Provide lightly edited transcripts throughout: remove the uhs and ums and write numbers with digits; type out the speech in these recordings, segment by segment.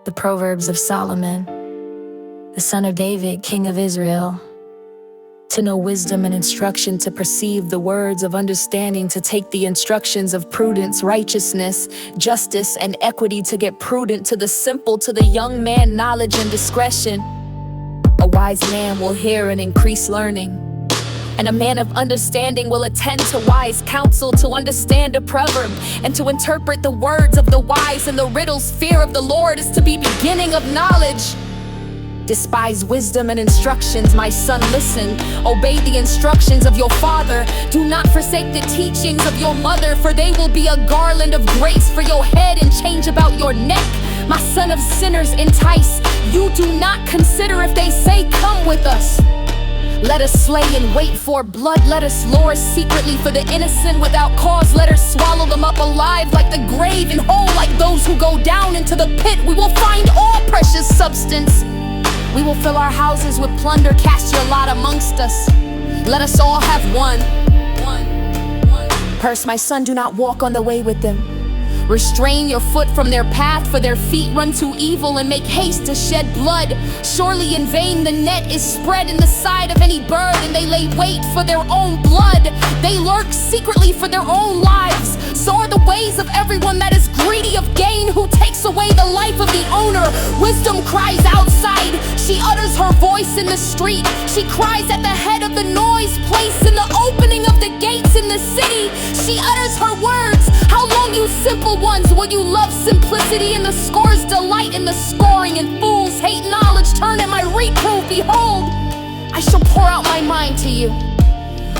The Proverbs of Solomon, the son of David, king of Israel. To know wisdom and instruction, to perceive the words of understanding, to take the instructions of prudence, righteousness, justice, and equity, to get prudent, to the simple, to the young man, knowledge and discretion. A wise man will hear and increase learning, and a man of understanding will attend to wise counsel. To understand a proverb and to interpret the words of the wise and the riddles, fear of the Lord is to be beginning of knowledge. Despise wisdom and instructions, my son, listen. Obey the instructions of your father. Do not forsake the teachings of your mother, for they will be a garland of grace for your head and change about your neck. My son, of sinners entice. You do not consider if they say, come with us. Let us slay and wait for blood. Let us lure secretly for the innocent without cause. Let us swallow them up alive like the grave, and whole like those who go down into the pit. We will find all precious substance. We will fill our houses with plunder. Cast your lot amongst us. Let us all have one purse. My son, do not walk on the way with them. Restrain your foot from their path, for their feet run to evil and make haste to shed blood. Surely in vain the net is spread in the side of any bird, and they lay wait for their own blood. They lurk secretly for their own lives. So are the ways of everyone that is greedy of gain, who takes away the life of the owner. Wisdom cries outside. She utters her voice in the street. She cries at the head of the noise place, in the opening of the gates in the city. She utters her words. How long, you simple ones, will you love simplicity? And the scores delight in the scoring, and fools hate knowledge. Turn at my reproof. Behold, I shall pour out my mind to you.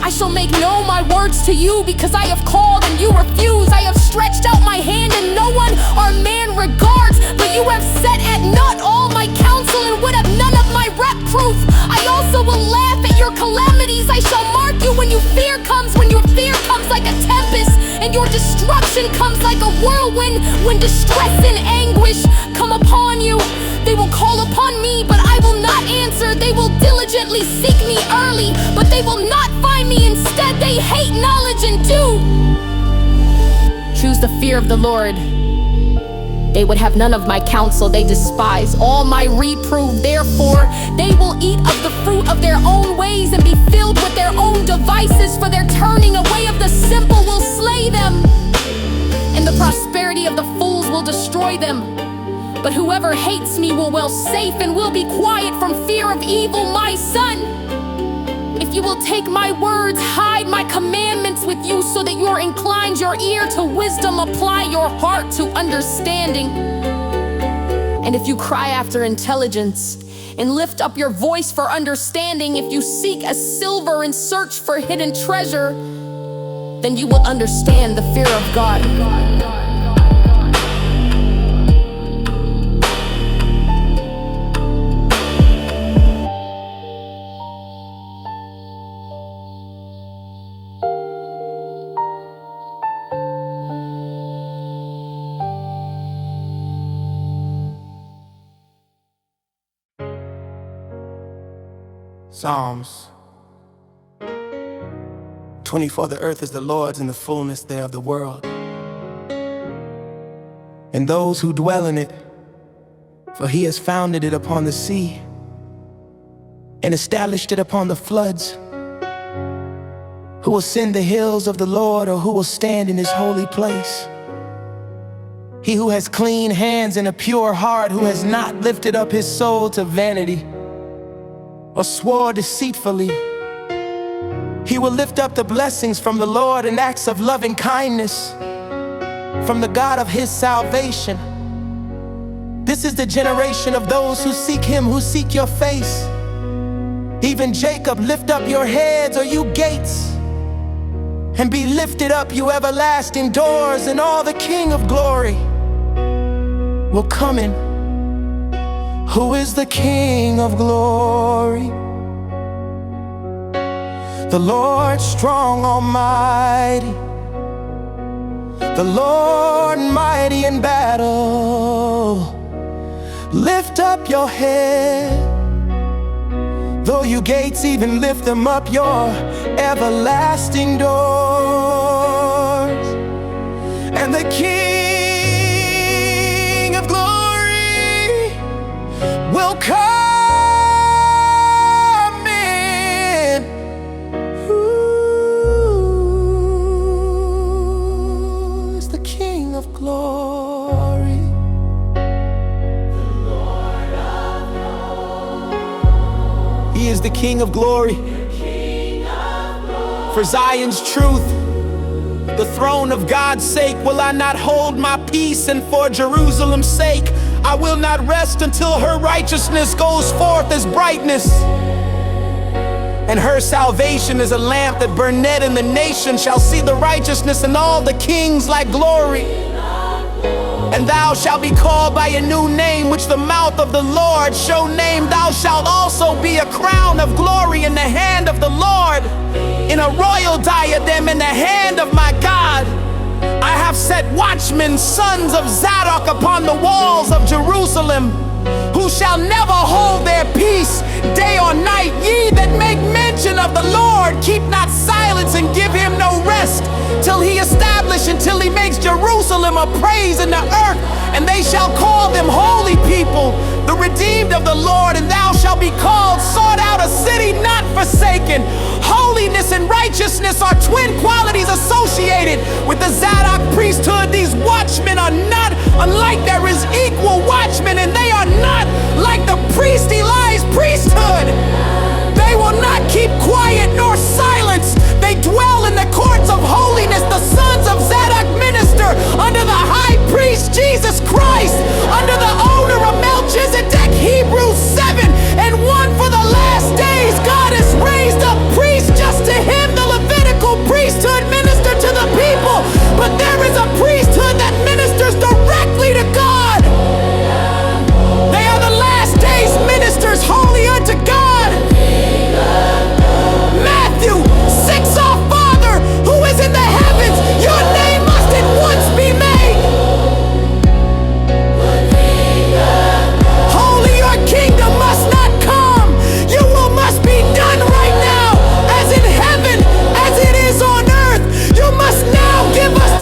I shall make known my words to you, because I have called and you refuse. I have stretched out my hand and no one or man regards. But you have set at naught all my counsel and would have none of my reproof. I also will laugh at your calamities. I shall mark you when your fear comes like a tempest, and your destruction comes like a whirlwind. When distress and anguish come upon you, they will call upon me, but I will not answer. They will diligently seek me early, but they will not find me. Instead, they hate knowledge and do choose the fear of the Lord. They would have none of my counsel. They despise all my reproof. Therefore, they will eat of the fruit of their own ways and be filled with their own devices. For their turning away of the simple will slay them, and the prosperity of the fools will destroy them. But whoever hates me will dwell safe and will be quiet from fear of evil. My son, if you will take my words, hide my commandments with you, so that you incline your ear to wisdom, apply your heart to understanding. And if you cry after intelligence and lift up your voice for understanding, if you seek as silver and search for hidden treasure, then you will understand the fear of God. Psalms 24. The earth is the Lord's and the fullness thereof, the world, and those who dwell in it. For he has founded it upon the sea and established it upon the floods. Who will ascend the hills of the Lord, or who will stand in his holy place? He who has clean hands and a pure heart, who has not lifted up his soul to vanity or swore deceitfully. He will lift up the blessings from the Lord and acts of loving kindness from the God of his salvation. This is the generation of those who seek him, who seek your face. Even Jacob, lift up your heads, O you gates, and be lifted up, you everlasting doors, and all the King of glory will come in. Who is the King of glory? The Lord strong, almighty, the Lord mighty in battle. Lift up your head, though you gates, even lift them up, your everlasting doors. And the King of glory King of glory. He is the King of glory. For Zion's truth, the throne of God's sake, will I not hold my peace, and for Jerusalem's sake I will not rest until her righteousness goes forth as brightness, and her salvation is a lamp that burneth, and the nation shall see the righteousness, and all the kings like glory. And thou shalt be called by a new name, which the mouth of the Lord shall name. Thou shalt also be a crown of glory in the hand of the Lord, in a royal diadem in the hand of my God. I have set watchmen, sons of Zadok, upon the walls of Jerusalem, who shall never hold their peace day or night. Ye that make mention of the Lord, keep not silence and give him no rest, till he establish, until he makes Jerusalem a praise in the earth. And they shall call them holy people, the redeemed of the Lord. And thou shalt be called sought out, a city not forsaken. Holiness and righteousness are twin qualities associated with the Zadok priesthood. These